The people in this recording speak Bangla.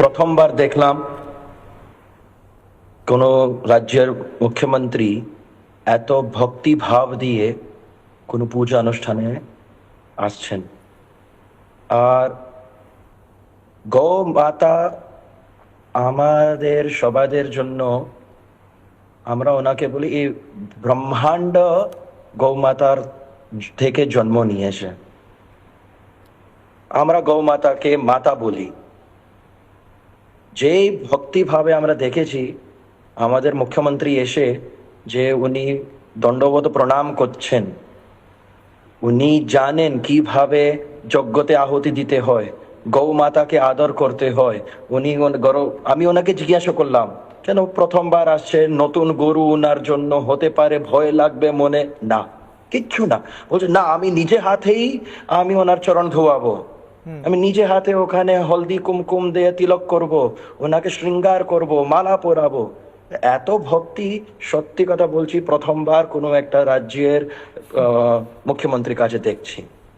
প্রথমবার দেখলাম কোন রাজ্যের মুখ্যমন্ত্রী এত ভক্তি ভাব দিয়ে কোনো পূজা অনুষ্ঠানে আসছেন। আর গো মাতা আমাদের সবাদের জন্য, আমরা ওনাকে বলি এই ব্রহ্মাণ্ড গৌমাতার থেকে জন্ম নিয়েছে। আমরা গৌমাতাকে মাতা বলি। যেই ভক্তি ভাবে আমরা দেখেছি আমাদের মুখ্যমন্ত্রী এসে, যে উনি দণ্ডবত প্রণাম করছেন, উনি জানেন কিভাবে যজ্ঞতে আহুতি দিতে হয়, গৌ মাতাকে আদর করতে হয়। আমি ওনাকে জিজ্ঞাসা করলাম, কেন প্রথমবার আসছে, নতুন গরু ওনার জন্য হতে পারে, ভয় লাগবে মনে? না, কিচ্ছু না। বলছে না, আমি নিজে হাতেই আমি ওনার চরণ ধোয়াবো, আমি নিজে হাতে ওখানে হলদি কুমকুম দিয়ে তিলক করব, ওনাকে শৃঙ্গার করব, মালা পরাবো। এত ভক্তি, সত্যি কথা বলছি, প্রথমবার কোনো একটা রাজ্যের মুখ্যমন্ত্রীর কাছে দেখছি।